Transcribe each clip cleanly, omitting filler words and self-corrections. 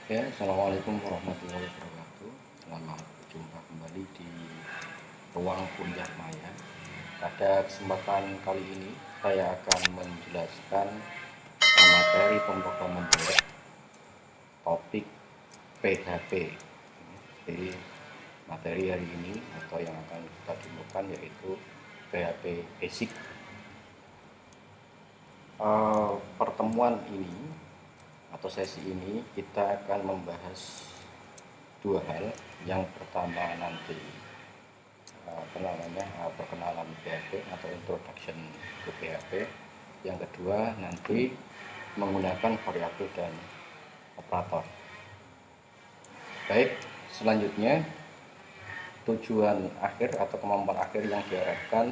Ya, Assalamualaikum warahmatullahi wabarakatuh. Selamat berjumpa kembali di ruang kuliah Maya. Pada kesempatan kali ini, saya akan menjelaskan materi pemrograman web topik PHP. Jadi, materi hari ini atau yang akan kita dulukan yaitu PHP Basic. Pertemuan ini atau sesi ini kita akan membahas dua hal. Yang pertama nanti perkenalan PHP atau introduction to PHP. Yang kedua nanti menggunakan variabel dan operator. Baik, selanjutnya tujuan akhir atau kemampuan akhir yang diharapkan,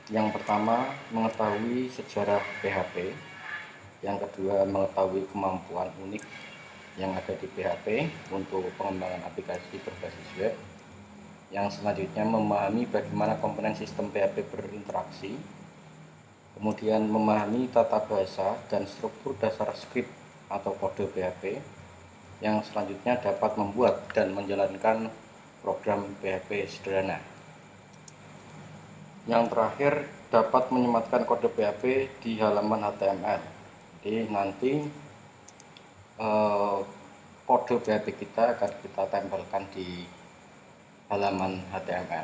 yang pertama mengetahui sejarah PHP, yang kedua mengetahui kemampuan unik yang ada di PHP untuk pengembangan aplikasi berbasis web, yang selanjutnya memahami bagaimana komponen sistem PHP berinteraksi, kemudian memahami tata bahasa dan struktur dasar script atau kode PHP, yang selanjutnya dapat membuat dan menjalankan program PHP sederhana. Yang terakhir dapat menyematkan kode PHP di halaman HTML. Jadi nanti kode PHP kita akan kita tempelkan di halaman HTML.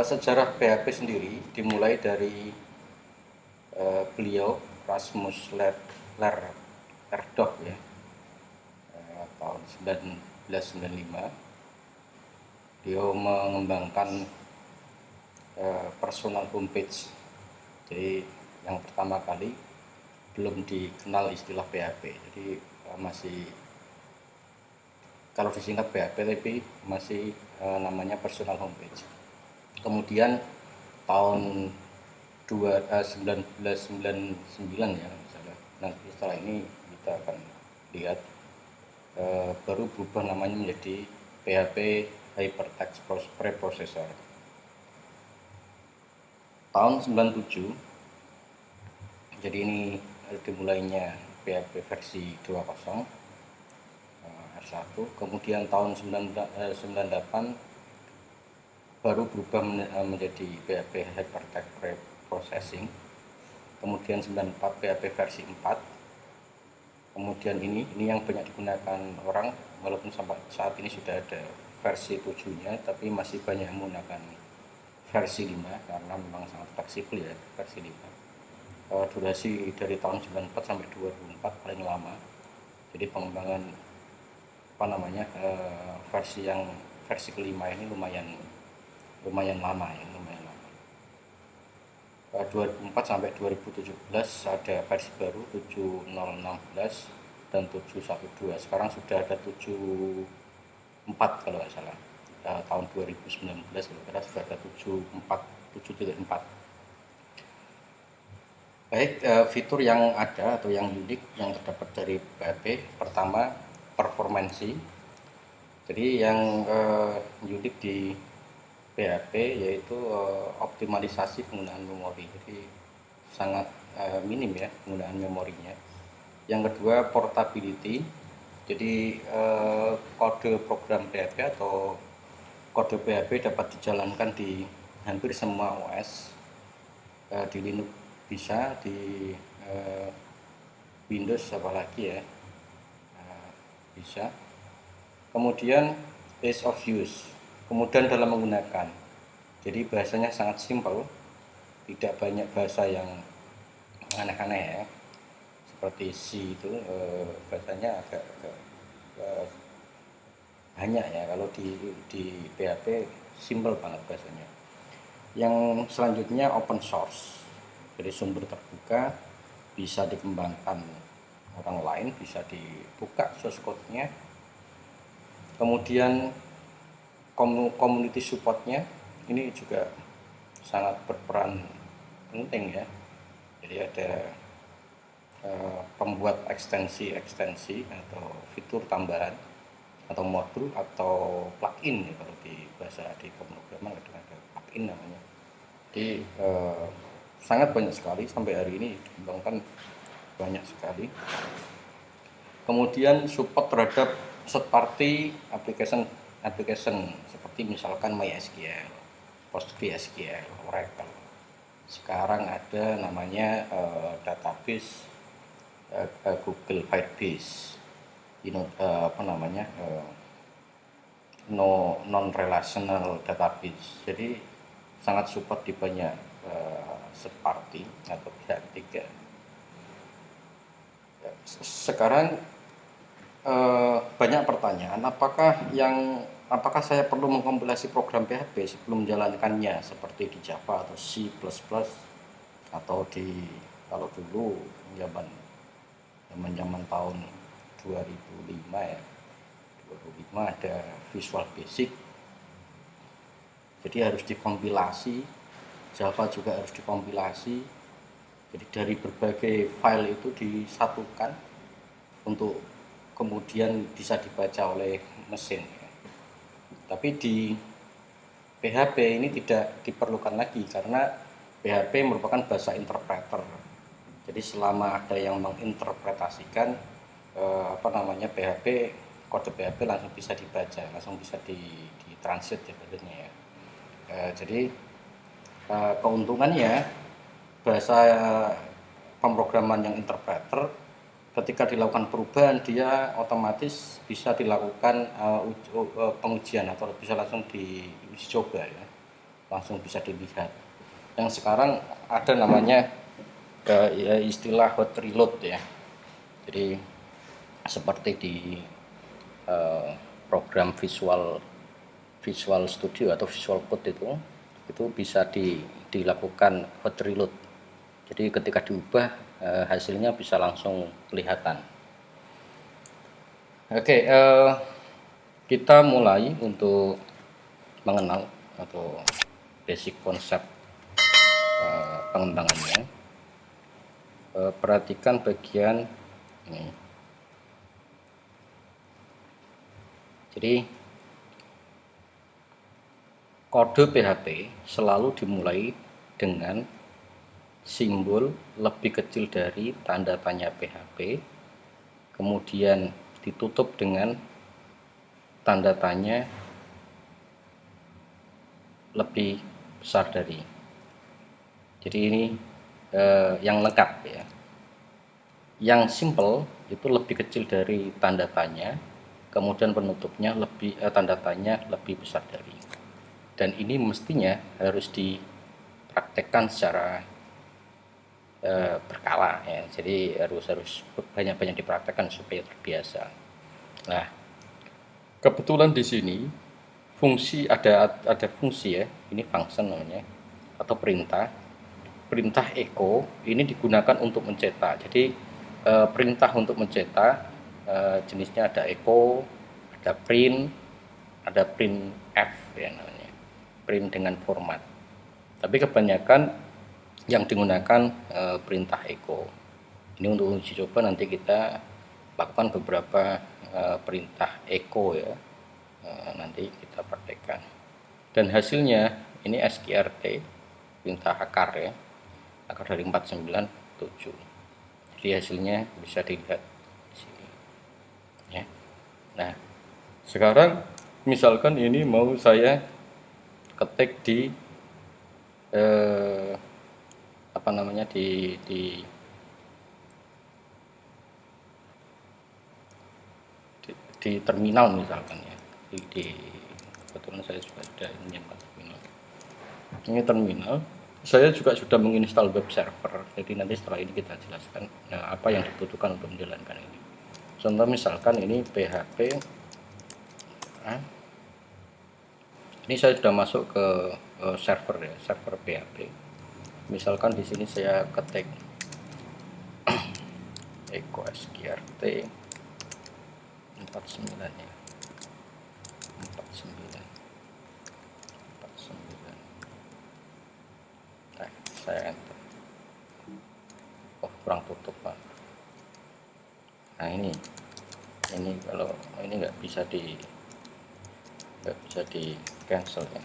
Sejarah PHP sendiri dimulai dari beliau Rasmus Lerdorf ya, tahun 1995. Beliau mengembangkan personal homepage. Jadi yang pertama kali belum dikenal istilah PHP, jadi masih kalau disingkat PHP tapi masih namanya personal homepage. Kemudian tahun 1999 ya misalnya. Nanti setelah ini kita akan lihat baru berubah namanya menjadi PHP Hypertext Preprocessor. Tahun 97, jadi ini dimulainya PHP versi 2.0 R1. Kemudian tahun 98 baru berubah menjadi PHP Hypertext Preprocessing. Kemudian 94 PHP versi 4. Kemudian ini yang banyak digunakan orang, walaupun sampai saat ini sudah ada versi 7-nya, tapi masih banyak menggunakan versi 5 karena memang sangat fleksibel ya versi 5. Durasi dari tahun 94 sampai 2004 paling lama. Jadi pengembangan versi kelima ini lumayan lama ya, lumayan lama. 2004 sampai 2017 ada versi baru 7016 dan 712. Sekarang sudah ada 74 kalau nggak salah. Tahun 2019 kalau kira sudah ada 7.4. Baik, fitur yang ada atau yang unik yang terdapat dari PHP, pertama performansi. Jadi yang unik di PHP yaitu optimalisasi penggunaan memori. Jadi sangat minim ya penggunaan memorinya. Yang kedua portability. Jadi kode program PHP atau kode PHP dapat dijalankan di hampir semua OS. Di Linux bisa, di Windows apalagi ya bisa. Kemudian ease of use, kemudian dalam menggunakan. Jadi bahasanya sangat simpel, tidak banyak bahasa yang aneh-aneh ya. Seperti C itu bahasanya agak banyak ya. Kalau di PHP simple banget bahasanya. Yang selanjutnya open source, jadi sumber terbuka, bisa dikembangkan orang lain, bisa dibuka source code-nya. Kemudian community support-nya ini juga sangat berperan penting ya. Jadi ada pembuat ekstensi atau fitur tambahan atau modul atau plugin ya, kalau di bahasa di pemrograman ada plugin namanya. Jadi sangat banyak sekali sampai hari ini dikembangkan banyak sekali. Kemudian support terhadap third party application seperti misalkan MySQL, PostgreSQL, Oracle. Sekarang ada namanya database Google Firebase, non relational database. Jadi sangat support di banyak third party atau pihak ketiga. Sekarang banyak pertanyaan, apakah saya perlu mengkompilasi program PHP sebelum menjalankannya seperti di Java atau C++ atau kalau dulu zaman tahun 2005 ya, 2005 ada Visual Basic, jadi harus dikompilasi. Java juga harus dikompilasi, jadi dari berbagai file itu disatukan untuk kemudian bisa dibaca oleh mesin ya. Tapi di PHP ini tidak diperlukan lagi karena PHP merupakan bahasa interpreter. Jadi selama ada yang menginterpretasikan PHP, kode PHP langsung bisa dibaca, langsung bisa ditranslate ya. Jadi keuntungannya bahasa pemrograman yang interpreter, ketika dilakukan perubahan dia otomatis bisa dilakukan pengujian atau bisa langsung diuji coba ya, langsung bisa dilihat. Yang sekarang ada namanya istilah hot reload ya. Jadi seperti di program Visual Studio atau Visual Code itu bisa dilakukan hot reload. Jadi ketika diubah hasilnya bisa langsung kelihatan. Oke, kita mulai untuk mengenal atau basic konsep pengembangannya. Perhatikan bagian ini. Jadi kode PHP selalu dimulai dengan simbol lebih kecil dari tanda tanya PHP, kemudian ditutup dengan tanda tanya lebih besar dari. Jadi ini yang lengkap ya. Yang simple itu lebih kecil dari tanda tanya, kemudian penutupnya tanda tanya lebih besar dari. Dan ini mestinya harus dipraktekkan secara berkala ya. Jadi harus banyak-banyak dipraktekkan supaya terbiasa. Nah, kebetulan di sini fungsi ada fungsi ya, ini function namanya atau perintah echo ini digunakan untuk mencetak. Jadi perintah untuk mencetak jenisnya ada echo, ada print f ya namanya, print dengan format. Tapi kebanyakan yang digunakan perintah echo. Ini untuk uji coba nanti kita lakukan beberapa perintah echo ya, nanti kita praktekkan. Dan hasilnya ini SQRT, perintah akar ya, akar dari 497. Jadi hasilnya bisa dilihat di sini ya. Nah, sekarang misalkan ini mau saya ketik di di terminal misalkan ya, kebetulan saya juga sudah menyiapkan terminal. Ini terminal, saya juga sudah menginstal web server, jadi nanti setelah ini kita jelaskan apa yang dibutuhkan untuk menjalankan ini. Contoh misalkan ini PHP, ini saya sudah masuk ke server ya, server PHP. Misalkan di sini saya ketik echo SQRT 49 ya, 49. Nah, saya enter. Oh, kurang tutup Pak. Nah ini kalau ini nggak bisa di cancel ya.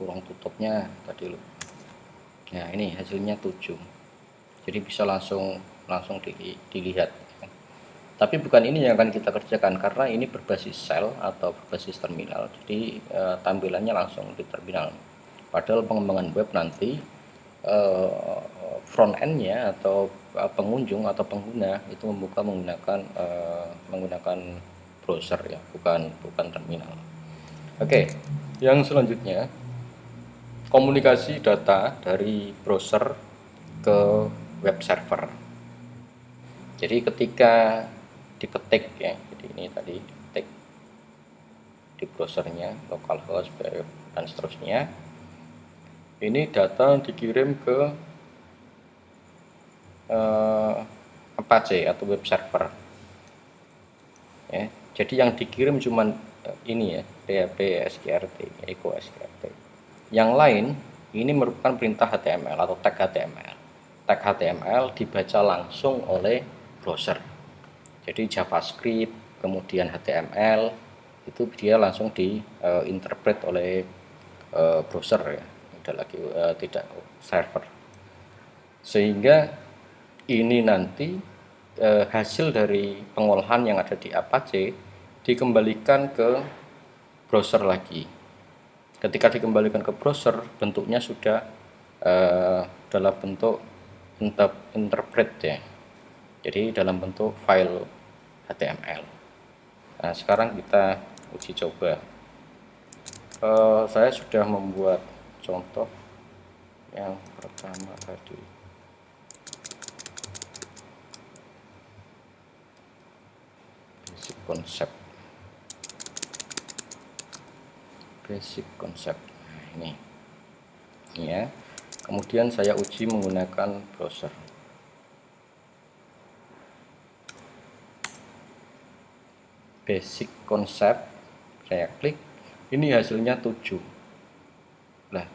ruang tutupnya tadi loh. Nah ini hasilnya 7, jadi bisa langsung dilihat. Tapi bukan ini yang akan kita kerjakan karena ini berbasis shell atau berbasis terminal, jadi tampilannya langsung di terminal. Padahal pengembangan web nanti front endnya atau pengunjung atau pengguna itu membuka menggunakan browser ya, bukan terminal. Oke, yang selanjutnya komunikasi data dari browser ke web server. Jadi ketika diketik ya, jadi ini tadi diketik di browsernya localhost dan seterusnya, ini data dikirim ke Apache atau web server ya. Jadi yang dikirim cuman ini ya, PHP SKRT, Echo SKRT. Yang lain ini merupakan perintah HTML atau tag HTML. Tag HTML dibaca langsung oleh browser. Jadi JavaScript kemudian HTML itu dia langsung diinterpret oleh browser ya, tidak server. Sehingga ini nanti hasil dari pengolahan yang ada di Apache dikembalikan ke browser lagi. Ketika dikembalikan ke browser, bentuknya sudah dalam bentuk interpret ya, jadi dalam bentuk file HTML. Nah sekarang kita uji coba. Saya sudah membuat contoh yang pertama tadi. Basic concept. Nah, ini ya. Kemudian saya uji menggunakan browser. Basic concept, saya klik, ini hasilnya 7. Nah,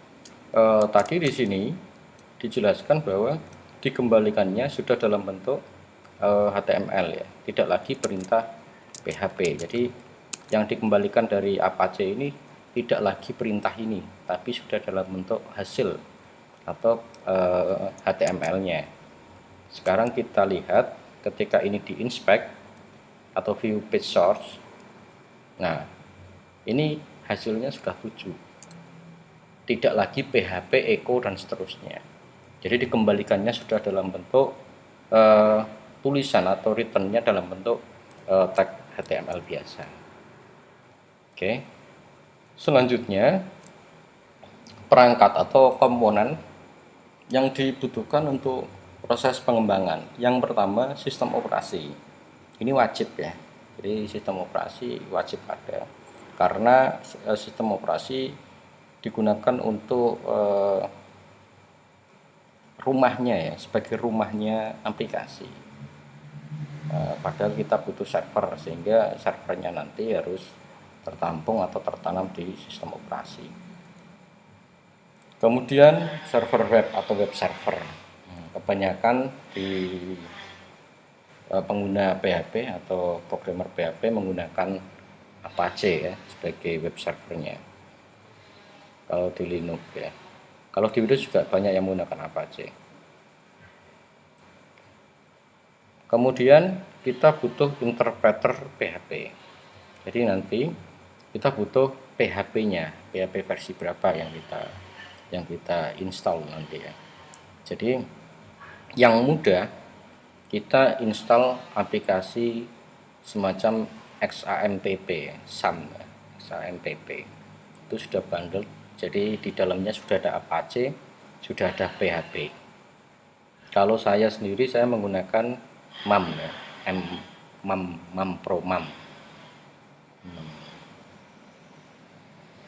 tadi di sini dijelaskan bahwa dikembalikannya sudah dalam bentuk HTML ya, tidak lagi perintah PHP. Jadi yang dikembalikan dari Apache ini tidak lagi perintah ini, tapi sudah dalam bentuk hasil atau HTML-nya. Sekarang kita lihat ketika ini diinspect atau view page source. Nah, ini hasilnya sudah 7. Tidak lagi PHP, echo dan seterusnya. Jadi dikembalikannya sudah dalam bentuk tulisan atau returnnya dalam bentuk tag HTML biasa. Oke. Selanjutnya perangkat atau komponen yang dibutuhkan untuk proses pengembangan. Yang pertama sistem operasi. Ini wajib ya. Jadi sistem operasi wajib ada karena sistem operasi digunakan untuk rumahnya ya, sebagai rumahnya aplikasi. Padahal kita butuh server sehingga servernya nanti harus tertampung atau tertanam di sistem operasi. Kemudian server web atau web server, kebanyakan di pengguna PHP atau programmer PHP menggunakan Apache ya sebagai web servernya. Kalau di Linux ya, kalau di Windows juga banyak yang menggunakan Apache. Kemudian kita butuh interpreter PHP. Jadi nanti kita butuh PHP-nya, PHP versi berapa yang kita install nanti ya. Jadi yang mudah kita install aplikasi semacam XAMPP, XAMPP itu sudah bundle. Jadi di dalamnya sudah ada Apache, sudah ada PHP. Kalau saya sendiri saya menggunakan MAM ya, MAM Pro MAM.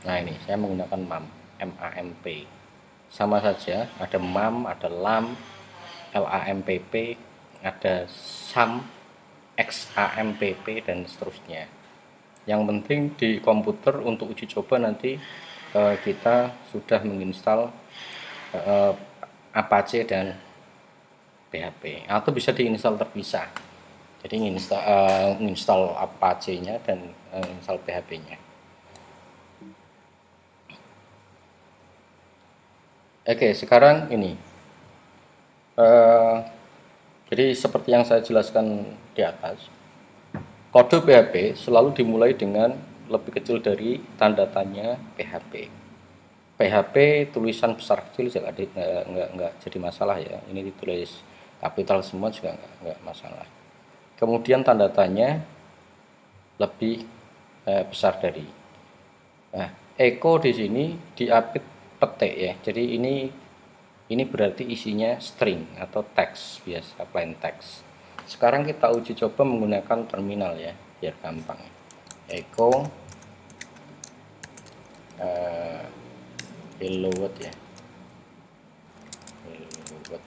Nah ini saya menggunakan MAM. MAMP sama saja, ada MAM, ada LAM, LAMPP, ada SAM, XAMPP dan seterusnya. Yang penting di komputer untuk uji coba nanti kita sudah menginstal Apache dan PHP atau bisa diinstal terpisah. Jadi menginstal Apache-nya dan install PHP-nya. Oke, sekarang ini eh, jadi seperti yang saya jelaskan di atas, kode PHP selalu dimulai dengan lebih kecil dari tanda tanya PHP. PHP tulisan besar kecil juga nggak jadi masalah ya. Ini ditulis kapital semua juga nggak masalah. Kemudian tanda tanya lebih besar dari. Nah, echo di sini diapit petik ya. Jadi ini berarti isinya string atau teks biasa, plain text. Sekarang kita uji coba menggunakan terminal ya, biar gampang. Echo hello world ya, hello world.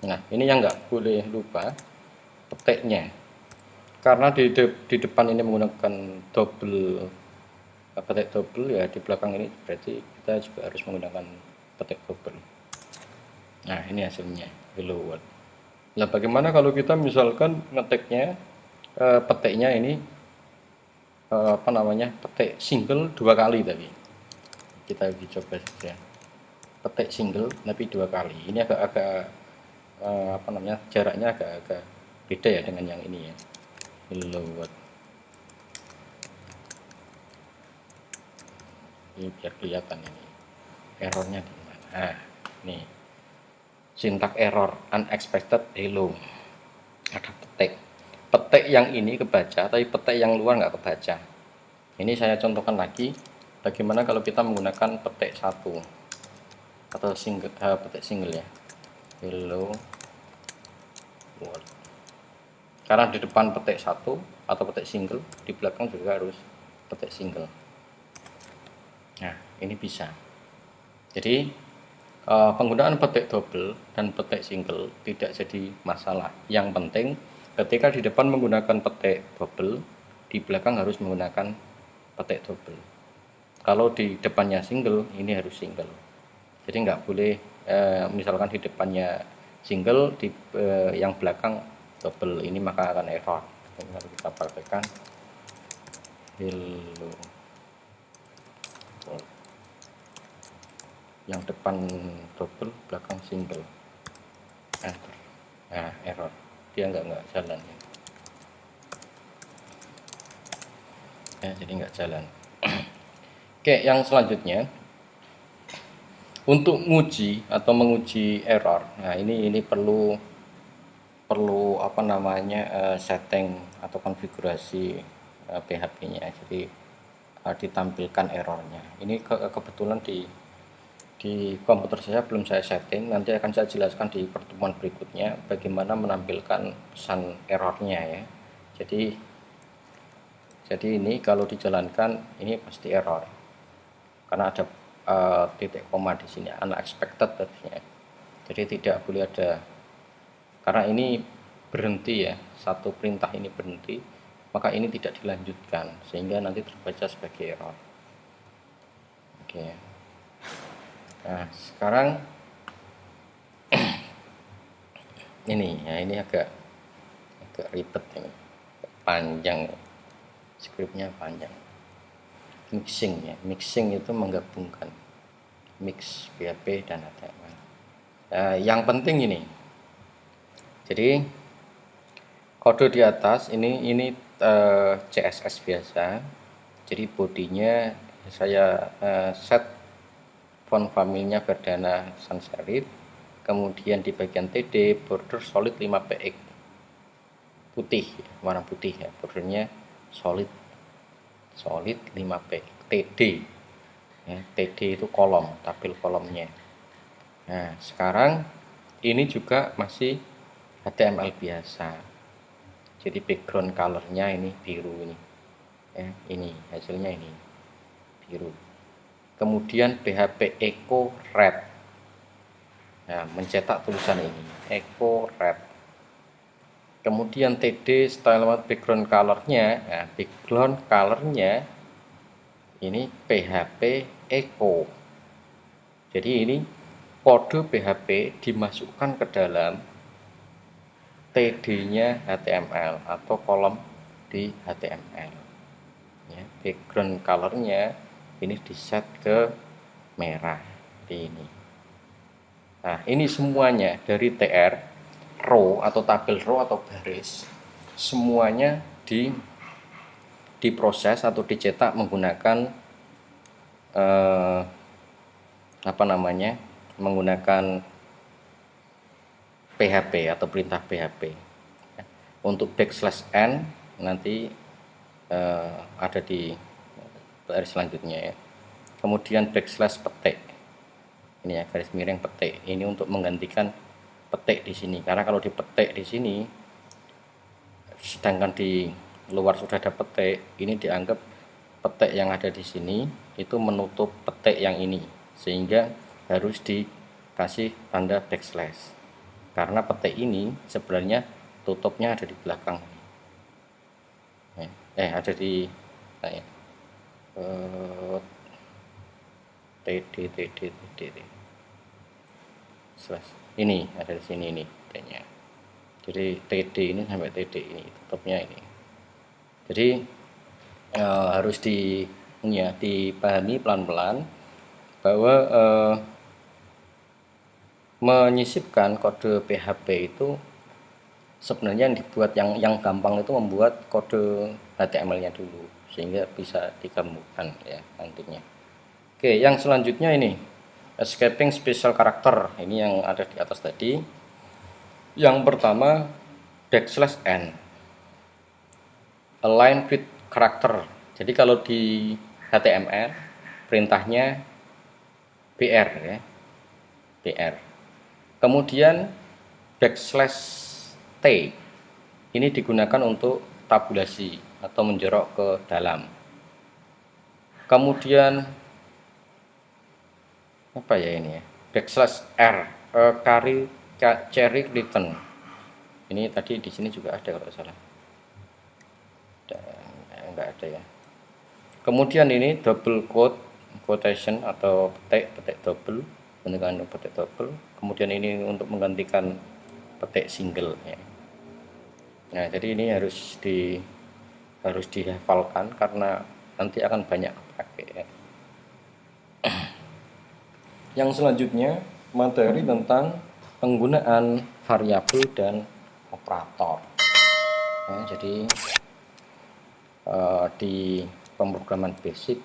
Nah, ini yang nggak boleh lupa petiknya, karena di depan ini menggunakan double petik double ya, di belakang ini berarti kita juga harus menggunakan petik double. Nah, ini hasilnya hello world. Nah, bagaimana kalau kita misalkan ngetiknya petiknya ini apa namanya, petik single 2 kali tadi. Kita uji coba saja. Petik single tapi 2 kali. Ini agak-agak apa namanya, jaraknya agak-agak beda ya dengan yang ini ya. Hello world. Ini biar kelihatan ini errornya di mana. Nah, nih syntax error unexpected hello, ada petik yang ini kebaca tapi petik yang luar nggak kebaca. Ini saya contohkan lagi bagaimana kalau kita menggunakan petik satu atau single, petik single ya, hello world. Karena di depan petik satu atau petik single, di belakang juga harus petik single. Nah, ini bisa. Jadi penggunaan petik double dan petik single tidak jadi masalah. Yang penting ketika di depan menggunakan petik double, di belakang harus menggunakan petik double. Kalau di depannya single, ini harus single. Jadi nggak boleh misalkan di depannya single, di yang belakang double, ini maka akan error. Jadi kalau kita praktekkan hello, yang depan double, belakang single, enter. Nah, error, dia nggak jalan ya, jadi nggak jalan. Oke, yang selanjutnya untuk menguji error. Nah, ini perlu apa namanya, setting atau konfigurasi PHP-nya. Jadi ditampilkan errornya. Ini kebetulan di komputer saya belum saya setting. Nanti akan saya jelaskan di pertemuan berikutnya bagaimana menampilkan pesan errornya ya. Jadi ini kalau dijalankan ini pasti error karena ada titik koma di sini, unexpected harusnya. Jadi tidak boleh ada, karena ini berhenti ya, satu perintah ini berhenti, maka ini tidak dilanjutkan sehingga nanti terbaca sebagai error. Oke. Nah, sekarang ini agak ribet ini, panjang, skripnya panjang. Mixing ya, mixing itu menggabungkan mix PHP dan HTML. Yang penting ini, jadi kode di atas ini CSS biasa. Jadi bodinya saya set font familnya Verdana Sans Serif. Kemudian di bagian TD border solid 5px putih, warna putih ya, bordernya solid 5px. TD ya, TD itu kolom, tabel kolomnya. Nah, sekarang ini juga masih HTML biasa. Jadi background colornya ini biru ini ya, ini hasilnya ini biru. Kemudian PHP Echo Red, nah, mencetak tulisan ini Echo Red. Kemudian TD style background colornya, nah, background colornya ini PHP Echo. Jadi ini kode PHP dimasukkan ke dalam TD-nya HTML atau kolom di HTML. background colornya ini di set ke merah seperti ini. Nah, ini semuanya dari TR row atau tabel row atau baris, semuanya diproses atau dicetak menggunakan menggunakan PHP atau perintah PHP. Untuk backslash n nanti ada di baris selanjutnya ya. Kemudian backslash petik, ini ya, garis miring petik, ini untuk menggantikan petik di sini, karena kalau dipetik di sini sedangkan di luar sudah ada petik, ini dianggap petik yang ada di sini itu menutup petik yang ini, sehingga harus dikasih tanda backslash, karena petik ini sebenarnya tutupnya ada di belakang, ada di TD slash ini ada di sini ini T-nya. Jadi TD ini sampai TD ini tutupnya ini. Jadi harus dipahami pelan-pelan bahwa menyisipkan kode PHP itu sebenarnya yang dibuat yang gampang itu membuat kode HTML-nya dulu sehingga bisa digabungkan ya nantinya. Oke, yang selanjutnya ini escaping special character, ini yang ada di atas tadi. Yang pertama backslash n, align with character. Jadi kalau di HTML perintahnya BR ya, BR. Kemudian backslash T ini digunakan untuk tabulasi atau menjorok ke dalam. Kemudian apa ya ini ya, backslash R, cherry return. Ini tadi di sini juga ada kalau salah. Enggak ada ya. Kemudian ini double quotation atau petik double, menggantikan petik double. Kemudian ini untuk menggantikan petik single ya. Nah, jadi ini harus dihafalkan karena nanti akan banyak dipakai ya. Yang selanjutnya materi tentang penggunaan variabel dan operator. Ya, jadi di pemrograman basic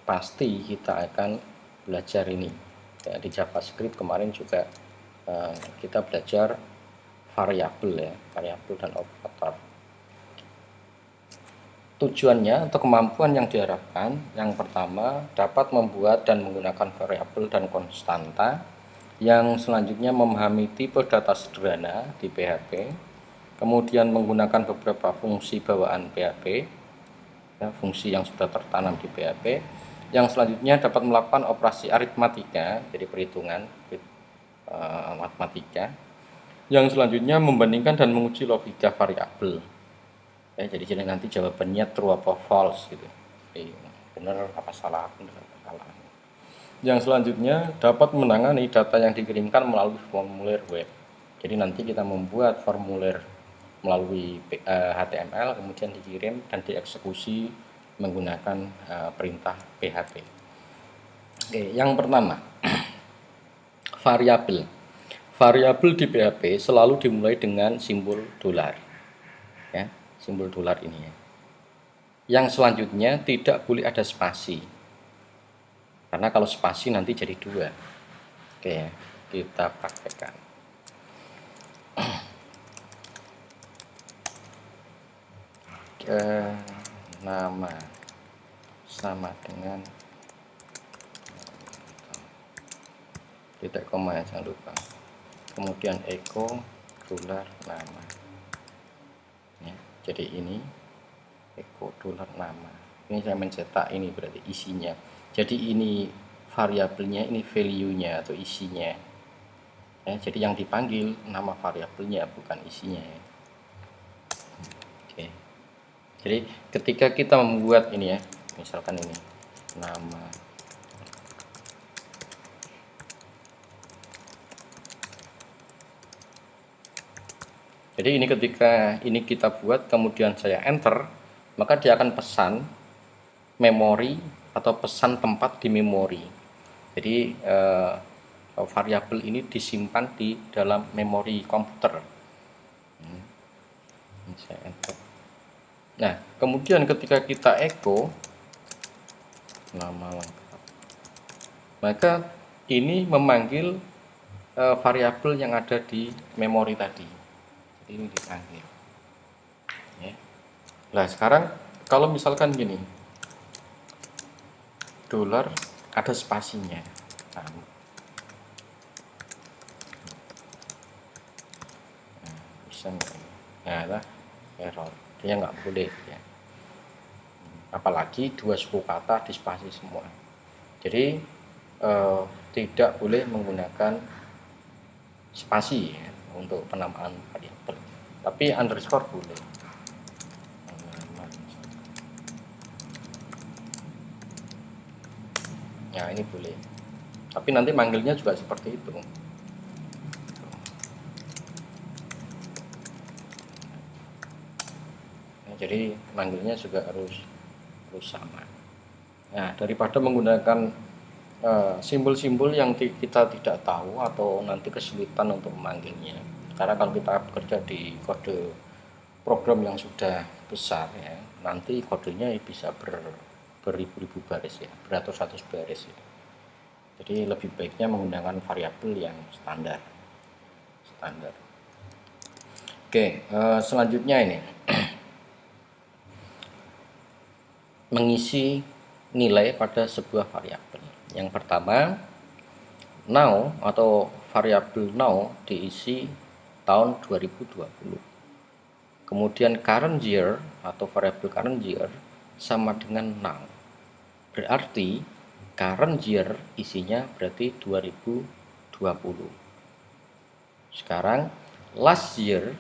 pasti kita akan belajar ini. Ya, di JavaScript kemarin juga kita belajar variabel ya, variabel dan operator. Tujuannya atau kemampuan yang diharapkan, yang pertama dapat membuat dan menggunakan variabel dan konstanta, yang selanjutnya memahami tipe data sederhana di PHP, kemudian menggunakan beberapa fungsi bawaan PHP, ya, fungsi yang sudah tertanam di PHP, yang selanjutnya dapat melakukan operasi aritmatika, jadi perhitungan matematika, yang selanjutnya membandingkan dan menguji logika variabel. Ya, jadi nanti jawabannya true apa false gitu, benar apa salah, benar apa salah. Yang selanjutnya dapat menangani data yang dikirimkan melalui formulir web. Jadi nanti kita membuat formulir melalui HTML, kemudian dikirim dan dieksekusi menggunakan perintah PHP. Oke, yang pertama variabel. Variabel di PHP selalu dimulai dengan simbol dolar. Ya, simbol dolar ini ya. Yang selanjutnya tidak boleh ada spasi, karena kalau spasi nanti jadi dua. Oke, kita praktekkan. Nama sama dengan titik koma ya, jangan lupa. Kemudian echo dolar nama ya, jadi ini echo dolar nama. Ini saya mencetak ini berarti isinya. Jadi ini variabelnya, ini value-nya atau isinya ya, jadi yang dipanggil nama variabelnya bukan isinya ya. Oke, jadi ketika kita membuat ini ya, misalkan ini nama, jadi ini ketika ini kita buat kemudian saya enter, maka dia akan pesan memori atau pesan tempat di memori. Jadi variabel ini disimpan di dalam memori komputer. Nah, kemudian ketika kita echo nama lengkap, maka ini memanggil variabel yang ada di memori tadi. Jadi ini dipanggil. Ya. Nah, sekarang kalau misalkan gini, dolar ada spasinya. Nah, bisa nggak? Nah, error. Dia nggak boleh ya. Apalagi dua suku kata di spasi semua. Jadi tidak boleh menggunakan spasi ya, untuk penamaan variabel. Tapi underscore boleh. Ya, ini boleh. Tapi nanti manggilnya juga seperti itu. Nah, jadi manggilnya juga harus sama. Nah, daripada menggunakan simbol-simbol yang kita tidak tahu atau nanti kesulitan untuk memanggilnya. Karena kalau kita bekerja di kode program yang sudah besar ya, nanti kodenya bisa beribu-ribu baris ya, beratus-ratus baris ya. Jadi lebih baiknya menggunakan variabel yang standar. Oke, selanjutnya ini mengisi nilai pada sebuah variabel. Yang pertama, now atau variabel now diisi tahun 2020. Kemudian current year atau variabel current year sama dengan now. Berarti current year isinya berarti 2020. Sekarang last year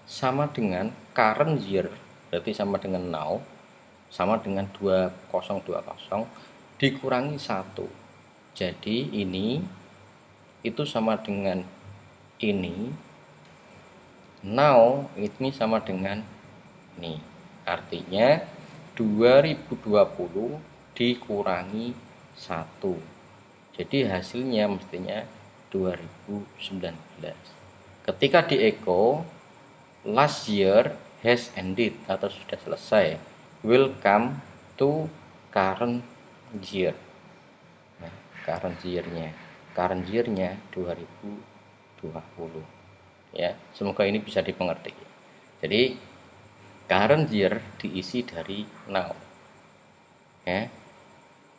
sama dengan current year berarti sama dengan now, sama dengan 2020 dikurangi 1. Jadi ini itu sama dengan ini, now ini sama dengan ini. Artinya 2020 dikurangi 1. Jadi hasilnya mestinya 2019. Ketika di echo last year has ended atau sudah selesai, will come to current year. Nah, current year-nya 2020. Ya, semoga ini bisa dimengerti. Jadi current year diisi dari now. Ya.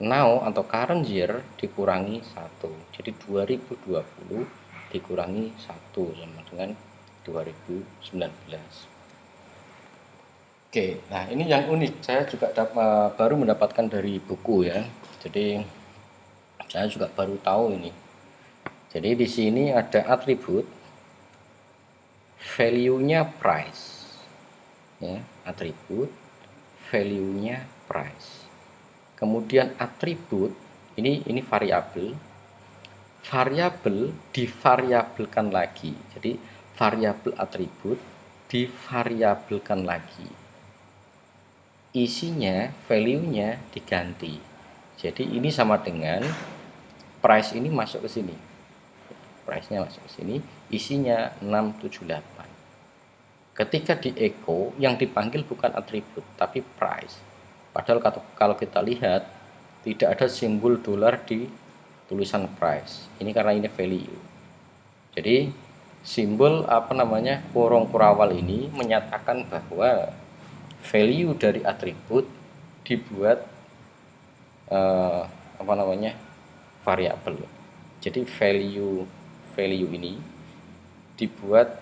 Now atau current year dikurangi 1. Jadi 2020 dikurangi 1 sama dengan 2019. Oke, nah ini yang unik. Saya juga baru mendapatkan dari buku ya. Jadi saya juga baru tahu ini. Jadi di sini ada atribut value-nya price. Ya, atribut value-nya price. Kemudian atribut ini variabel. Variabel divariabelkan lagi. Jadi variabel atribut divariabelkan lagi. Isinya, value-nya diganti. Jadi ini sama dengan price ini masuk ke sini. Price-nya masuk ke sini, isinya 678. Ketika di echo yang dipanggil bukan atribut tapi price. Padahal kalau kita lihat tidak ada simbol dolar di tulisan price. Ini karena ini value. Jadi simbol kurung kurawal ini menyatakan bahwa value dari atribut dibuat variabel. Jadi value ini dibuat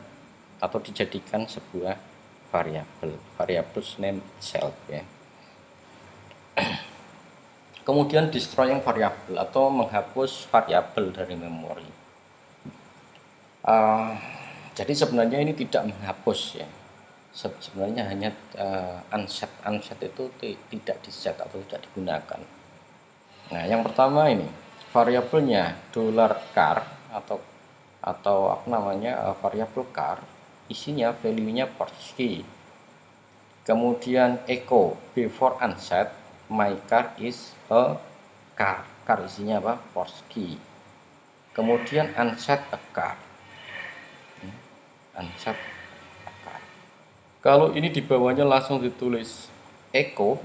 atau dijadikan sebuah variabel name itself ya. Kemudian destroying variabel atau menghapus variabel dari memori. Jadi sebenarnya ini tidak menghapus ya. Sebenarnya hanya unset itu tidak diset atau tidak digunakan. Nah, yang pertama ini variabelnya $car atau variabel car, isinya value-nya Portkey. Kemudian echo before unset my car is a car. Car isinya apa? Porsche. Kemudian unset a car. Unset a car. Kalau ini di bawahnya langsung ditulis echo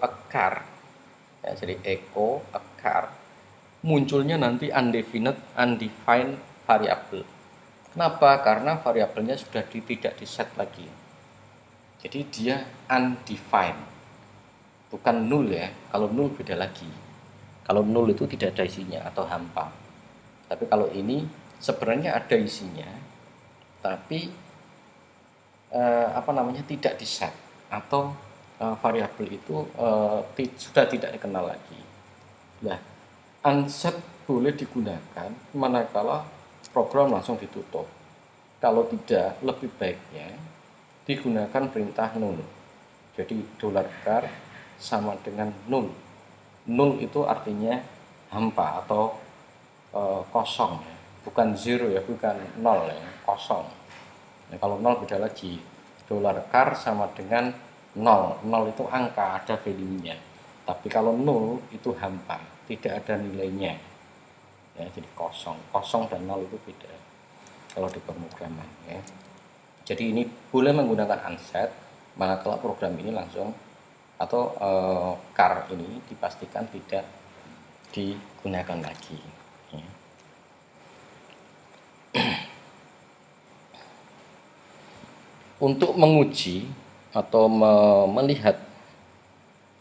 a car. Ya, jadi echo a car. Munculnya nanti undefined variable. Kenapa? Karena variabelnya sudah tidak diset lagi. Jadi dia undefined, bukan null ya. Kalau null beda lagi. Kalau null itu tidak ada isinya atau hampa. Tapi kalau ini sebenarnya ada isinya, tapi tidak diset atau variabel itu sudah tidak dikenal lagi. Nah, unset boleh digunakan manakala program langsung ditutup. Kalau tidak, lebih baiknya digunakan perintah null. Jadi $char sama dengan null. Null itu artinya hampa atau kosong, bukan zero ya, bukan nol ya, kosong. Nah, kalau nol beda lagi. $char sama dengan nol. Nol itu angka, ada value-nya. Tapi kalau null itu hampa, tidak ada nilainya. Ya, jadi kosong. Kosong dan nol itu beda kalau di pemrograman ya. Jadi ini boleh menggunakan unset manakala program ini langsung atau char ini dipastikan tidak digunakan lagi ya. Untuk menguji atau melihat,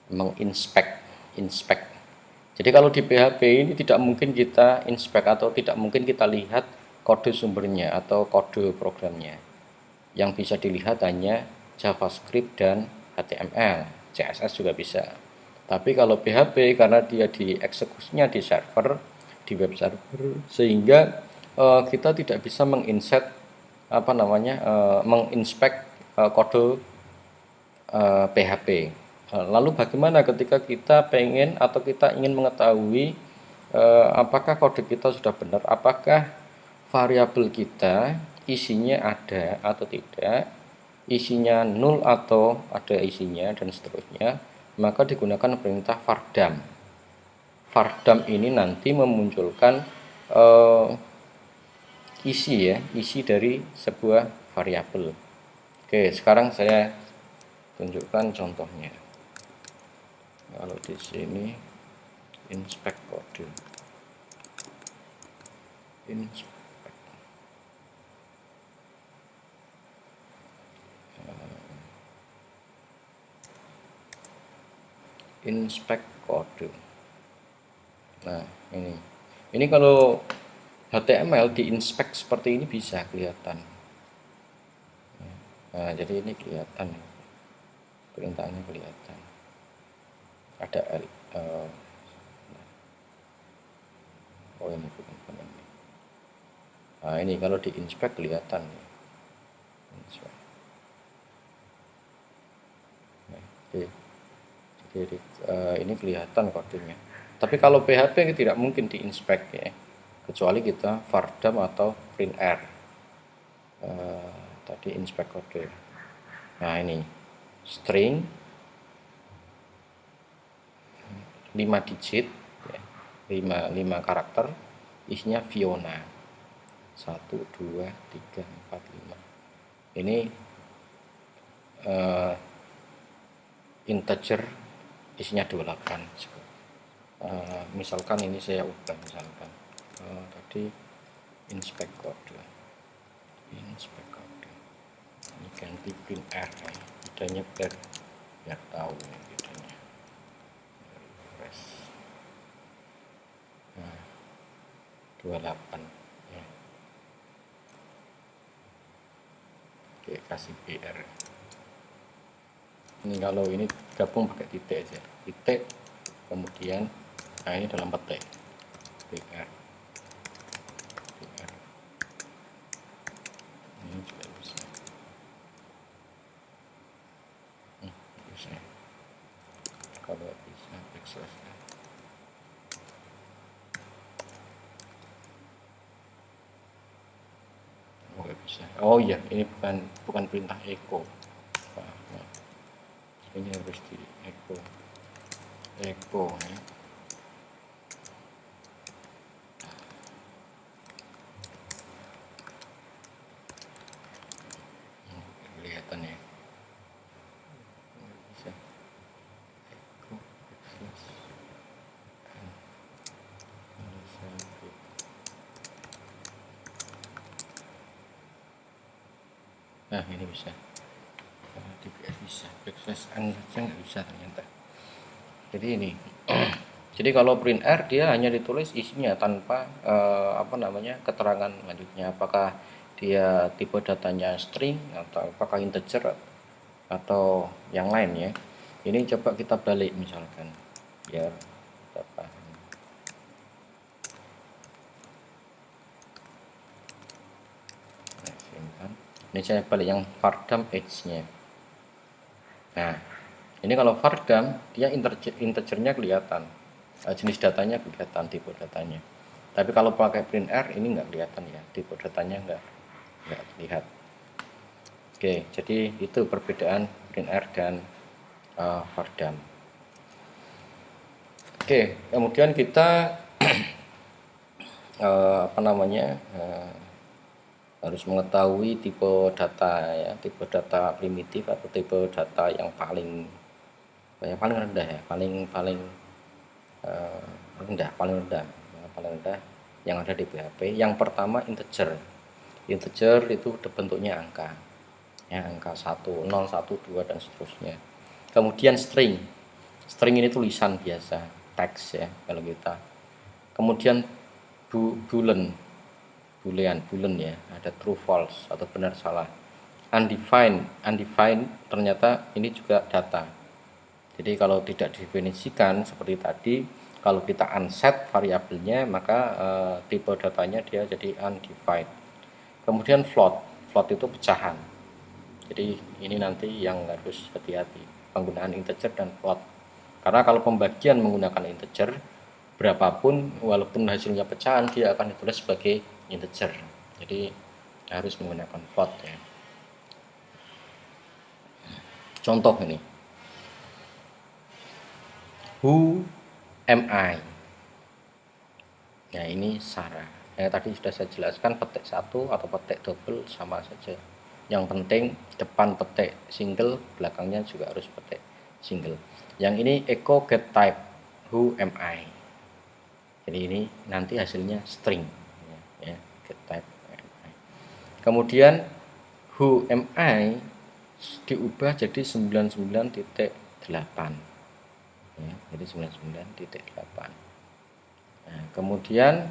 menginspek. Jadi kalau di PHP ini tidak mungkin kita inspek atau tidak mungkin kita lihat kode sumbernya atau kode programnya. Yang bisa dilihat hanya JavaScript dan HTML, CSS juga bisa. Tapi kalau PHP karena dia dieksekusinya di server, di web server, sehingga kita tidak bisa menginspek kode PHP. Lalu bagaimana ketika kita pengen atau kita ingin mengetahui apakah kode kita sudah benar, apakah variabel kita isinya ada atau tidak, isinya null atau ada isinya dan seterusnya, maka digunakan perintah vardam. Vardam ini nanti memunculkan isi dari sebuah variabel. Oke, sekarang saya tunjukkan contohnya. Kalau di sini inspect kode, inspect kode. Nah, ini kalau HTML diinspek seperti ini bisa kelihatan. Nah, jadi ini kelihatan, perintahnya kelihatan. Ada ini bukan ini. Nah, ini kalau diinspek kelihatan. Nah, jadi ini kelihatan kodenya. Tapi kalau PHP tidak mungkin diinspek ya, kecuali kita vardam atau printr. Tadi inspect kode. Nah, ini string 5 digit ya, 5 karakter, isinya Fiona 1 2 3 4 5. Ini integer, isinya 28. Misalkan ini saya ubah, misalkan tadi inspect kode, ini ganti printr ya, bedanya biar tahu ya bedanya. Refresh. Nah, 28 ya. Oke, kasih BR. Ini kalau ini gabung pakai titik aja, titik kemudian nah ini dalam petik BR. Ini juga bisa. Bisa. Kalau bisa backslash. Oh, bisa. Oh iya, ini bukan perintah echo. ini harus di echo ya. Kelihatan ya, bisa echo nah ini bisa DPS bisa, backslash n saja nggak bisa ternyata. Jadi ini jadi kalau print R dia hanya ditulis isinya tanpa keterangan lanjutnya, apakah dia tipe datanya string atau apakah integer atau yang lain ya. Ini coba kita balik misalkan biar kita paham. Ini saya balik yang vardam age-nya. Nah, ini kalau vardam dia integernya kelihatan, jenis datanya kelihatan, tipe datanya. Tapi kalau pakai print R ini nggak kelihatan ya, tipe datanya nggak terlihat. Oke, jadi itu perbedaan print R dan vardam. Oke, kemudian kita harus mengetahui tipe data ya, tipe data primitif atau tipe data yang paling rendah ya, paling rendah yang ada di PHP. Yang pertama integer itu bentuknya angka ya, angka 1, 0, 1, 2 dan seterusnya. Kemudian string ini tulisan biasa, teks ya kalau kita. Kemudian boolean ya, ada true false atau benar salah. Undefined ternyata ini juga data. Jadi kalau tidak didefinisikan seperti tadi, kalau kita unset variabelnya maka tipe datanya dia jadi undefined. Kemudian float itu pecahan. Jadi ini nanti yang harus hati-hati, penggunaan integer dan float. Karena kalau pembagian menggunakan integer, berapapun walaupun hasilnya pecahan dia akan ditulis sebagai integer. Jadi harus menggunakan float ya. Contoh ini, who am I? Nah ini Sarah. Tadi sudah saya jelaskan, petik 1 atau petik double sama saja. Yang penting depan petik single, belakangnya juga harus petik single. Yang ini echo get type who am I. Jadi ini nanti hasilnya string ya, get type who am I. Kemudian who am I diubah jadi 99.8 ya, jadi 99.8. Nah, kemudian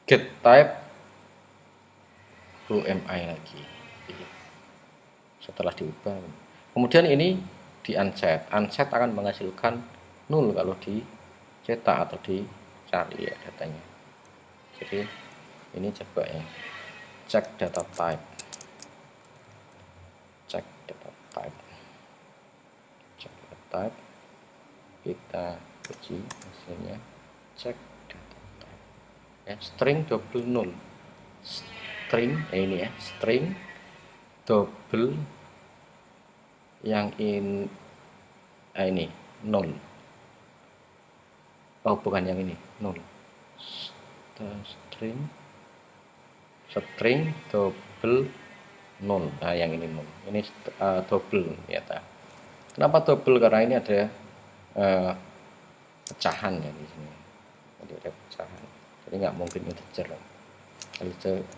get type who am I lagi setelah diubah. Kemudian ini di unset akan menghasilkan 0 kalau dicetak atau dicari ya datanya. Jadi ini coba ya, cek data type, kita uji hasilnya, cek data type ya, string double 0, string ini ya, string double yang ini 0. Oh bukan yang ini 0, string double 0. Nah yang ini 0, ini double ternyata. Kenapa double? Karena ini ada pecahan ya di sini. Jadi ada pecahan, jadi nggak mungkin integer.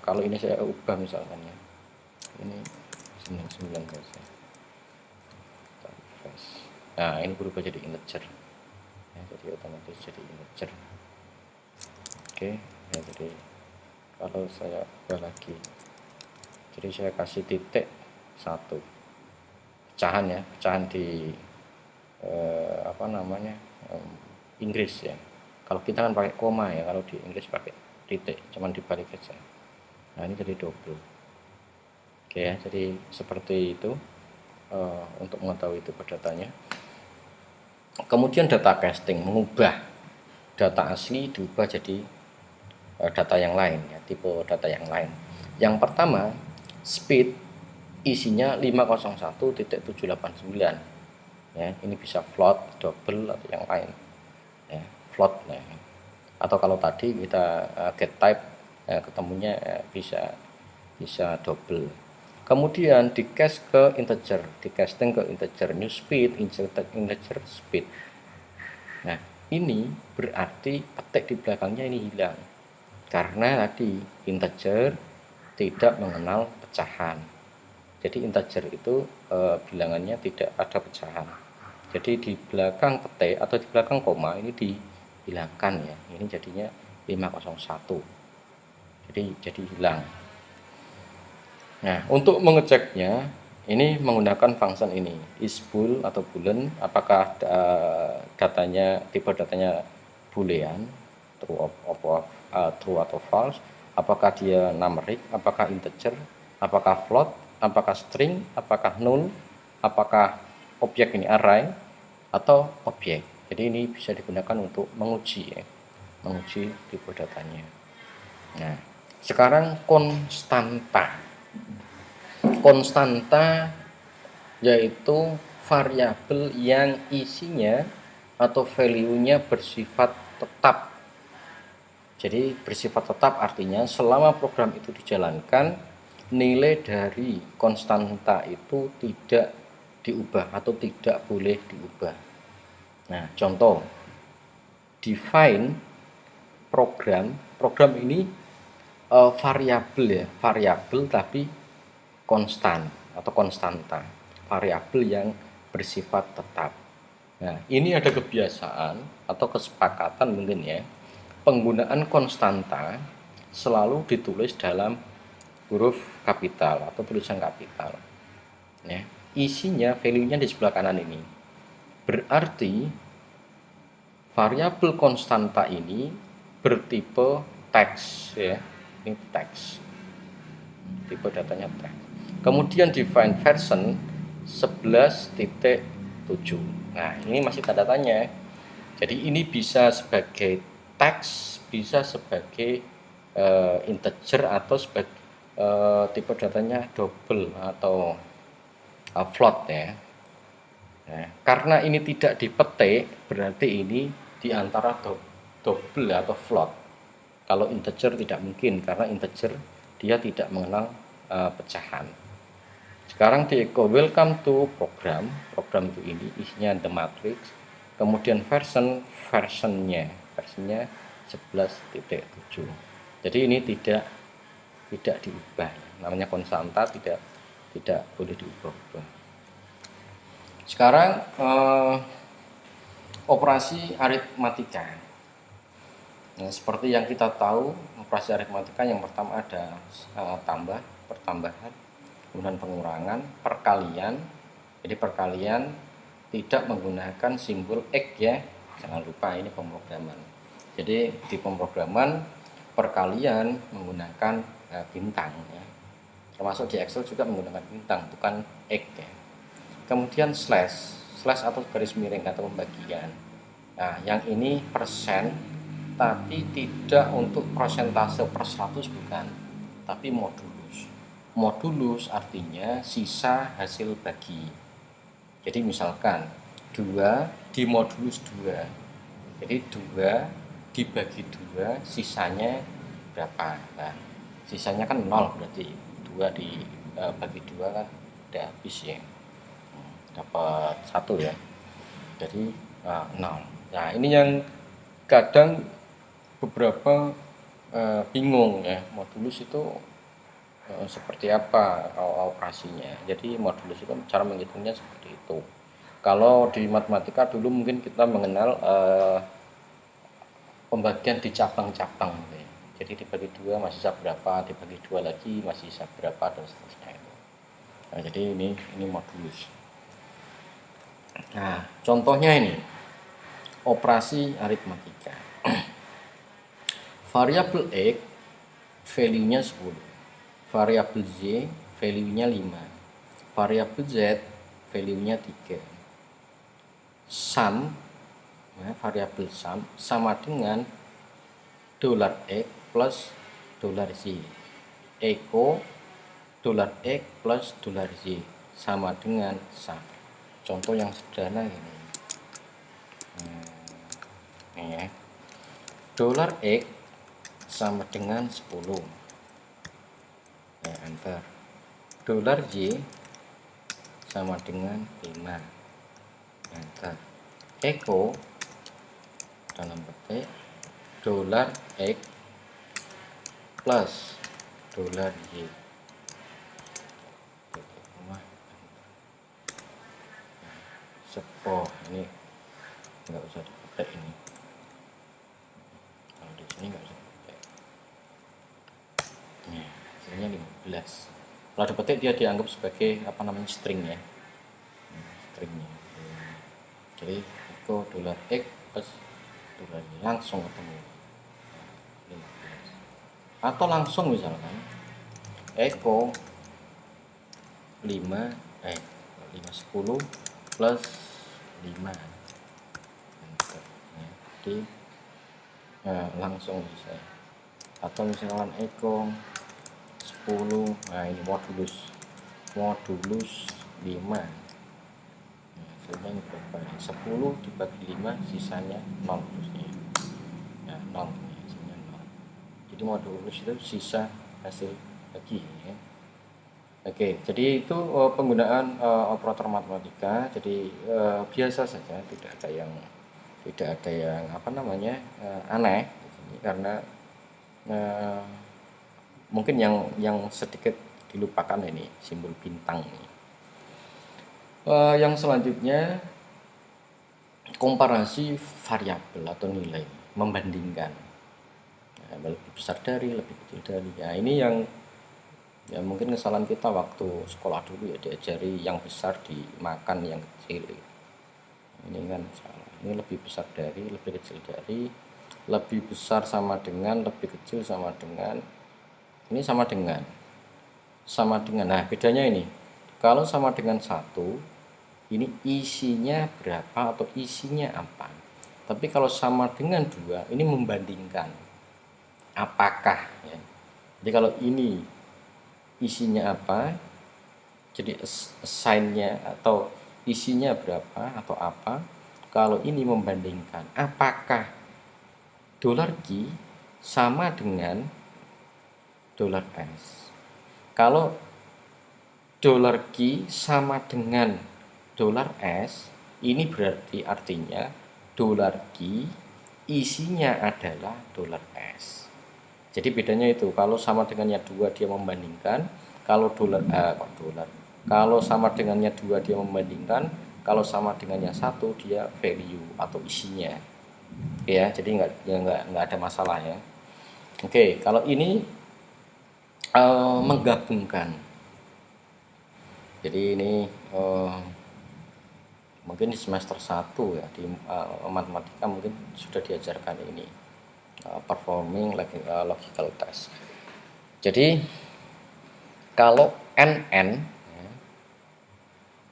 Kalau ini saya ubah misalkan ya, ini 9 saja. Nah ini berubah jadi integer ya, jadi otomatis jadi integer. Oke ya, jadi kalau saya ubah lagi, jadi saya kasih titik 1, pecahan ya, pecahan di Inggris ya. Kalau kita kan pakai koma ya, kalau di Inggris pakai titik, cuman dibalik saja. Nah ini jadi double. Oke ya, jadi seperti itu untuk mengetahui tipe datanya. Kemudian data casting, mengubah data asli diubah jadi data yang lain ya, tipe data yang lain. Yang pertama speed isinya 501.789 ya. Ini bisa float, double atau yang lain ya, float ya. Atau kalau tadi kita get type ketemunya bisa double. Kemudian di cache ke integer, di casting ke integer, new speed, integer speed. Nah, ini berarti petik di belakangnya ini hilang karena tadi integer tidak mengenal pecahan. Jadi integer itu bilangannya tidak ada pecahan. Jadi di belakang petik atau di belakang koma ini dihilangkan ya. Ini jadinya 501. Jadi hilang. Nah, untuk mengeceknya ini menggunakan function ini isBool atau boolean, apakah tipe datanya boolean true atau false, apakah dia numeric, apakah integer, apakah float, apakah string, apakah null, apakah objek ini array atau objek. Jadi ini bisa digunakan untuk menguji tipe datanya. Nah, sekarang konstanta yaitu variabel yang isinya atau value-nya bersifat tetap. Jadi bersifat tetap artinya selama program itu dijalankan, nilai dari konstanta itu tidak diubah atau tidak boleh diubah. Nah, contoh define program ini variabel tapi konstan atau konstanta, variabel yang bersifat tetap. Nah, ini ada kebiasaan atau kesepakatan mungkin ya, penggunaan konstanta selalu ditulis dalam huruf kapital atau tulisan kapital ya. Isinya value-nya di sebelah kanan ini. Berarti variabel konstanta ini bertipe teks ya. Ini teks. Tipe datanya teks. Kemudian define version 11.7. Nah, ini masih tanda tanya. Jadi ini bisa sebagai teks, bisa sebagai integer atau sebagai tipe datanya double atau float ya. Nah, karena ini tidak dipetik, berarti ini di antara double atau float. Kalau integer tidak mungkin, karena integer dia tidak mengenal pecahan. Sekarang di echo welcome to program itu ini isinya the matrix, kemudian versionnya 11.7. Jadi ini tidak diubah, namanya konstanta tidak boleh diubah. Sekarang operasi aritmatika. Nah, seperti yang kita tahu, operasi aritmatika yang pertama ada pertambahan, kemudian pengurangan, perkalian. Jadi perkalian tidak menggunakan simbol X ya, jangan lupa ini pemrograman. Jadi di pemrograman perkalian menggunakan bintang ya. Termasuk di Excel juga menggunakan bintang, bukan X ya. Kemudian slash atau garis miring atau pembagian. Nah, yang ini persen, tapi tidak untuk persentase per 100 bukan, tapi modulus artinya sisa hasil bagi. Jadi misalkan 2 dimodulus 2, jadi 2 dibagi 2 sisanya berapa. Nah, sisanya kan 0, berarti 2 dibagi 2 kan udah habis ya, dapat 1 ya, jadi 0. Nah, ini yang kadang beberapa bingung ya, modulus itu seperti apa operasinya. Jadi modulus itu cara menghitungnya seperti itu. Kalau di matematika dulu mungkin kita mengenal pembagian di cabang-cabang ya. Jadi dibagi 2 masih sisa berapa, dibagi 2 lagi masih sisa berapa, dan seterusnya itu. Nah, jadi ini modulus. Nah, contohnya ini operasi aritmatika. Variabel X value-nya 10, variabel Z value-nya 5, variabel Z value-nya 3. Sum ya, variabel sum sama dengan $X plus $Z. Echo dolar X plus dolar Y sama dengan 1. Contoh yang sederhana ini. Ini ya. Dolar X sama dengan 10. Ya, enter. Dolar Y sama dengan 5. Enter. Eko dalam petik dolar X plus dolar Y. Sepoh ini nggak usah dipetik ini. Kalau di sini nggak usah dipetik. Nah, hasilnya 15. Kalau dipetik dia dianggap sebagai apa namanya string ya. Stringnya. Jadi itu dolar X plus dolar Y langsung ketemu. 15. Atau langsung misalkan Eko 5 10 plus 5 jadi langsung bisa. Atau misalkan Eko 10, nah ini modulus 5, hasilnya ini berapa? 10 dibagi 5 sisanya 0 terusnya ya, 0 hasilnya 0. Jadi modulus itu sisa hasil bagi ya. Oke, jadi itu penggunaan operator matematika. Jadi biasa saja, tidak ada yang apa namanya aneh karena mungkin yang sedikit dilupakan ini simbol bintang ini. Yang selanjutnya komparasi variabel atau nilai, membandingkan lebih besar dari, lebih kecil dari. Nah ini yang ya mungkin kesalahan kita waktu sekolah dulu ya, diajari yang besar dimakan yang kecil. Ini kan salah. Ini lebih besar dari, lebih kecil dari, lebih besar sama dengan, lebih kecil sama dengan, ini sama dengan. Nah bedanya ini, kalau sama dengan 1 ini isinya berapa atau isinya apa. Tapi kalau sama dengan 2 ini membandingkan apakah ya. Jadi kalau ini isinya apa, jadi assign-nya atau isinya berapa atau apa. Kalau ini membandingkan apakah dolar Q sama dengan dolar S. Kalau dolar Q sama dengan dolar S, ini berarti artinya dolar Q isinya adalah dolar S. Jadi bedanya itu, kalau sama dengannya 2 dia membandingkan, kalau kalau sama dengannya 2 dia membandingkan, kalau sama dengannya 1 dia value atau isinya. Ya, jadi nggak ada masalah ya. Oke, kalau ini menggabungkan. Jadi ini mungkin di semester 1 ya, di matematika mungkin sudah diajarkan ini. Performing logical test. Jadi kalau NN ya,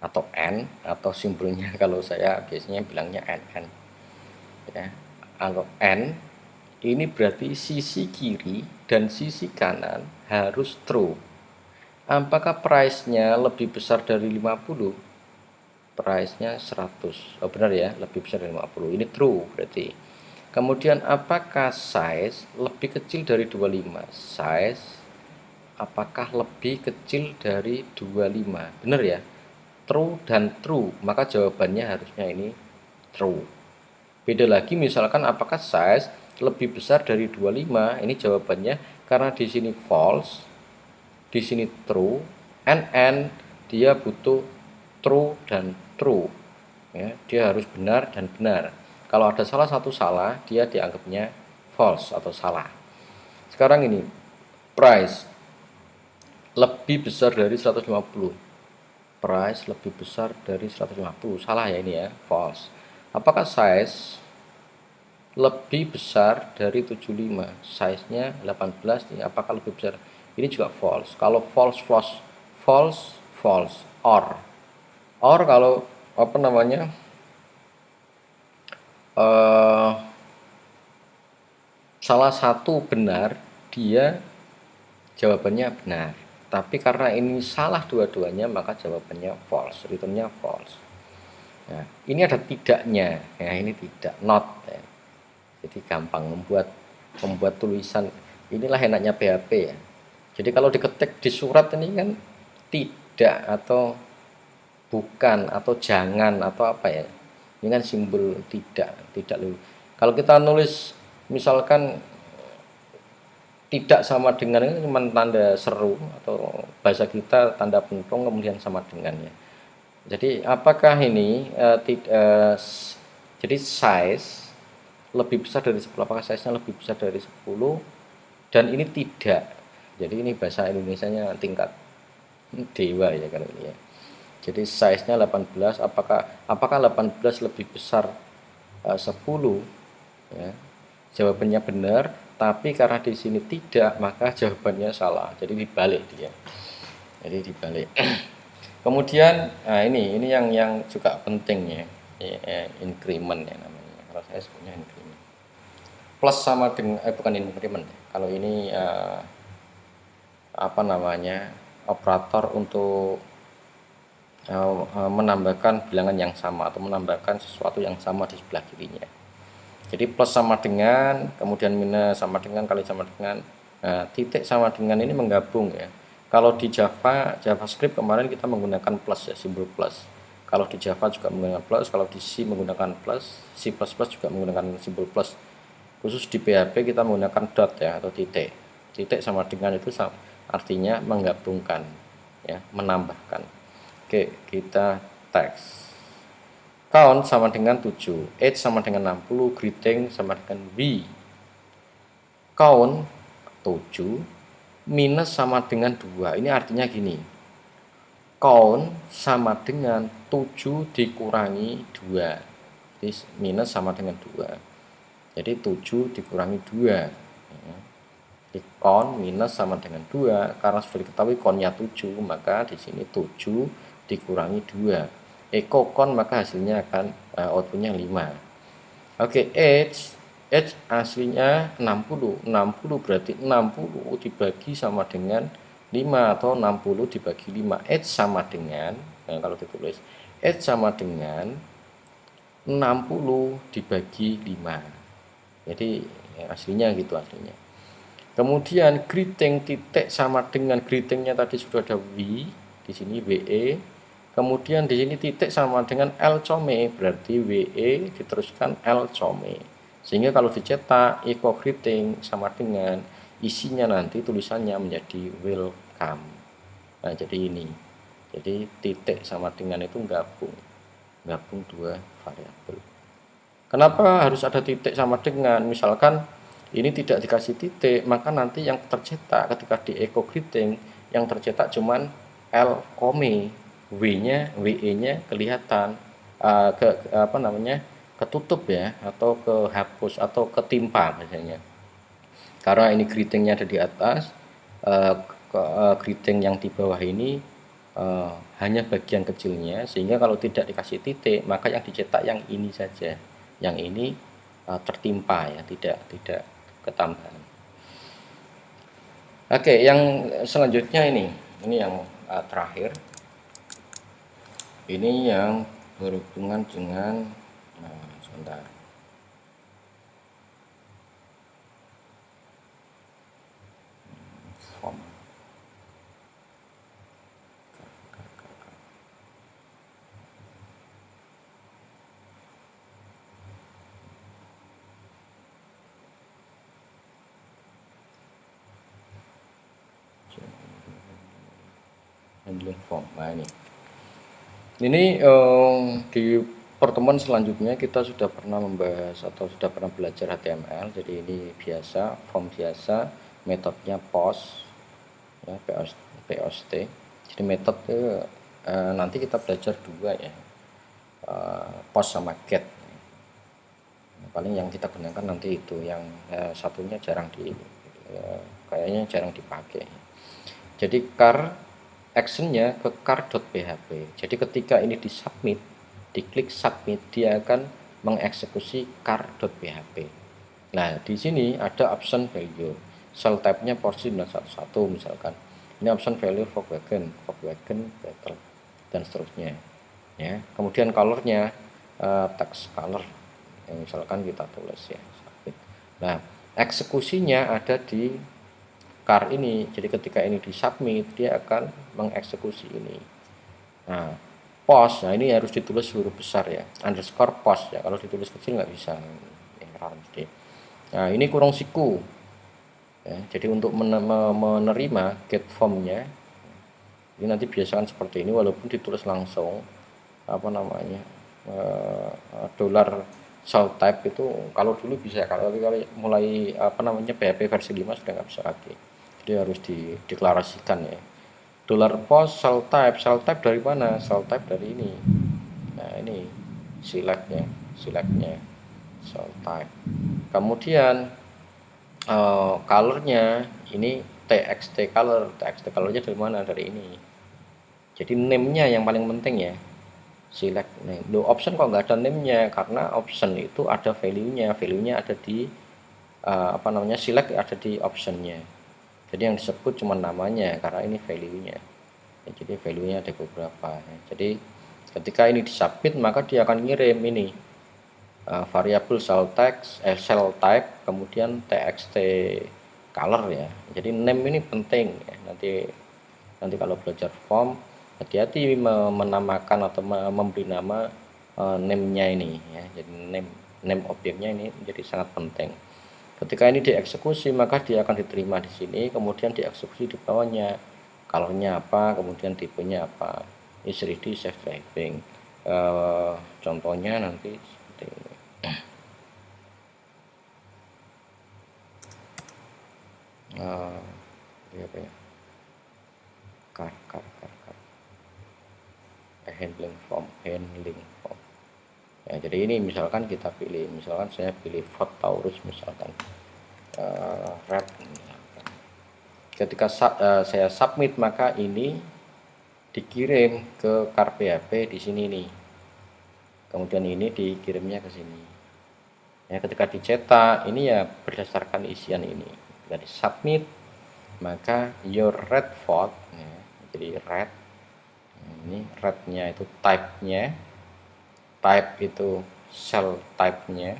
atau N atau simbolnya kalau saya biasanya bilangnya NN ya, kalau N ini berarti sisi kiri dan sisi kanan harus true. Apakah price-nya lebih besar dari 50? Price-nya 100. Oh benar ya, lebih besar dari 50. Ini true berarti. Kemudian apakah size lebih kecil dari 25? Size apakah lebih kecil dari 25? Benar ya? True dan true, maka jawabannya harusnya ini true. Beda lagi misalkan apakah size lebih besar dari 25? Ini jawabannya karena di sini false, di sini true, and dia butuh true dan true. Ya, dia harus benar dan benar. Kalau ada salah satu salah, dia dianggapnya false atau salah. Sekarang ini, price lebih besar dari 150. Price lebih besar dari 150. Salah ya ini ya, false. Apakah size lebih besar dari 75? Size-nya 18, apakah lebih besar? Ini juga false. Kalau false, or kalau apa namanya? Salah satu benar, dia jawabannya benar. tapi karena ini salah dua-duanya maka jawabannya false, returnnya false. Nah, ini ada tidaknya, ya ini tidak, not ya. Jadi gampang membuat tulisan. Inilah enaknya PHP ya. Jadi kalau diketik di surat ini kan tidak atau bukan atau jangan atau apa ya. Ini kan simbol tidak lulus. Kalau kita nulis misalkan tidak sama dengan ini cuma tanda seru atau bahasa kita tanda pentung kemudian sama dengannya. Jadi apakah ini jadi size lebih besar dari 10, apakah size-nya lebih besar dari 10 dan ini tidak. Jadi ini bahasa Indonesianya tingkat dewa ya kalau ini ya. Jadi size-nya 18, apakah 18 lebih besar 10 ya. Jawabannya benar, tapi karena di sini tidak maka jawabannya salah. Jadi dibalik dia. Jadi dibalik. Kemudian ini yang juga penting ya, increment ya namanya. Kalau saya sebutnya increment. Plus sama dengan bukan increment. Kalau ini apa namanya? Operator untuk menambahkan bilangan yang sama atau menambahkan sesuatu yang sama di sebelah kirinya. Jadi plus sama dengan, kemudian minus sama dengan, kali sama dengan, titik sama dengan ini menggabung ya. Kalau di JavaScript kemarin kita menggunakan plus ya, simbol plus. Kalau di Java juga menggunakan plus, kalau di C menggunakan plus, C++ juga menggunakan simbol plus. Khusus di PHP kita menggunakan dot ya atau titik. Titik sama dengan itu artinya menggabungkan ya, menambahkan. Oke, kita teks. Count sama dengan 7, age sama dengan 60, greeting sama dengan V. Count 7 minus sama dengan 2. Ini artinya gini. Count sama dengan 7 dikurangi 2. Jadi minus sama dengan 2. Jadi 7 dikurangi 2. Jadi count minus sama dengan 2. Karena sudah diketahui count-nya 7, maka di sini 7 dikurangi 2. Echo count maka hasilnya akan outputnya 5. Oke, age aslinya 60 berarti 60 dibagi sama dengan 5 atau 60 dibagi 5. Age sama dengan kalau ditulis age sama dengan 60 dibagi 5. Jadi aslinya gitu aslinya. Kemudian greeting titik sama dengan greetingnya tadi sudah ada V di sini WE. Kemudian di sini titik sama dengan L Come, berarti WE diteruskan L Come. Sehingga kalau dicetak echo greeting sama dengan isinya nanti tulisannya menjadi welcome. Nah, jadi ini. Jadi titik sama dengan itu gabung dua variabel. Kenapa harus ada titik sama dengan? Misalkan ini tidak dikasih titik, maka nanti yang tercetak ketika di echo greeting yang tercetak cuman L Come. WE-nya kelihatan ketutup ya atau kehapus atau ketimpa misalnya. Karena ini greetingnya ada di atas, greeting yang di bawah ini hanya bagian kecilnya, sehingga kalau tidak dikasih titik maka yang dicetak yang ini saja, yang ini tertimpa ya, tidak ketambahan. Oke, yang selanjutnya ini yang terakhir. Ini yang berhubungan dengan sebentar. Form. Handling form. Nah ini di pertemuan selanjutnya kita sudah pernah membahas atau sudah pernah belajar HTML. Jadi ini biasa, form biasa, metodenya post ya, POST. Jadi metode nanti kita belajar dua ya, post sama get. Paling yang kita gunakan nanti itu, yang satunya kayaknya jarang dipakai. Jadi car actionnya ke car.php. Jadi ketika ini disubmit, diklik submit, dia akan mengeksekusi car.php. Nah, di sini ada option value. Cell type-nya porsi 911 misalkan. Ini option value Volkswagen battle dan seterusnya ya. Kemudian colornya text color, misalkan kita tulis ya submit. Nah, eksekusinya ada di car ini. Jadi ketika ini di submit, dia akan mengeksekusi ini. Nah, post, nah ini harus ditulis huruf besar ya, underscore post ya. Kalau ditulis kecil nggak bisa, error mesti. Nah, ini kurung siku ya. Jadi untuk menerima get formnya ini nanti biasakan seperti ini, walaupun ditulis langsung apa namanya dolar shell type itu kalau dulu bisa, kalau mulai apa namanya PHP versi 5 sudah nggak bisa lagi. Jadi harus dideklarasikan ya. Dollar post shell type dari mana? Shell type dari ini. Nah ini selectnya shell type. Kemudian colornya ini txt colornya dari mana? Dari ini. Jadi name-nya yang paling penting ya. Select name. Loh, option kok nggak ada name-nya, karena option itu ada value-nya ada di apa namanya, select ada di option-nya. Jadi yang disebut cuma namanya, karena ini value-nya ya, jadi value-nya ada beberapa ya. Jadi ketika ini disubmit, maka dia akan ngirim ini variabel cell type kemudian txt color ya. Jadi name ini penting ya. Nanti kalau belajar form, hati-hati menamakan atau memberi nama name-nya ini ya. Jadi name objeknya ini menjadi sangat penting. Ketika ini dieksekusi, maka dia akan diterima di sini, kemudian dieksekusi di bawahnya. Colornya apa, kemudian tipenya apa. Ini 3D safe driving. Contohnya nanti seperti ini. Apa ya? Car. Handling form ya. Jadi ini misalkan kita pilih, misalkan saya pilih Ford Taurus misalkan red misalkan. Ketika saya submit, maka ini dikirim ke car PHP di sini nih, kemudian ini dikirimnya ke sini ya. Ketika dicetak ini ya berdasarkan isian ini. Ketika di submit, maka your red Ford ya, jadi red ini rednya itu type itu cell type-nya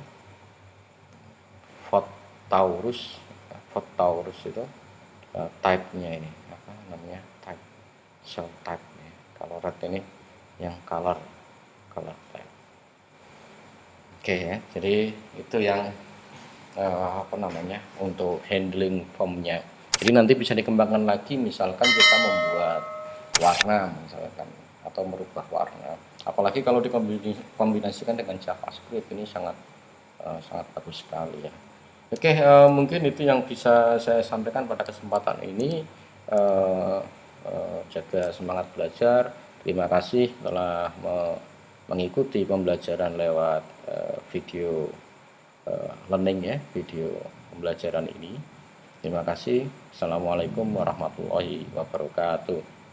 Ford Taurus itu type-nya ini apa namanya, type cell type-nya. Kalau red ini yang color type. Oke ya, jadi itu yang apa namanya untuk handling formnya. Jadi nanti bisa dikembangkan lagi, misalkan kita membuat warna misalkan atau merubah warna, apalagi kalau dikombinasikan dengan JavaScript, ini sangat bagus sekali ya. Oke, mungkin itu yang bisa saya sampaikan pada kesempatan ini. Jaga semangat belajar. Terima kasih telah mengikuti pembelajaran lewat video learning ya, video pembelajaran ini. Terima kasih. Assalamualaikum warahmatullahi wabarakatuh.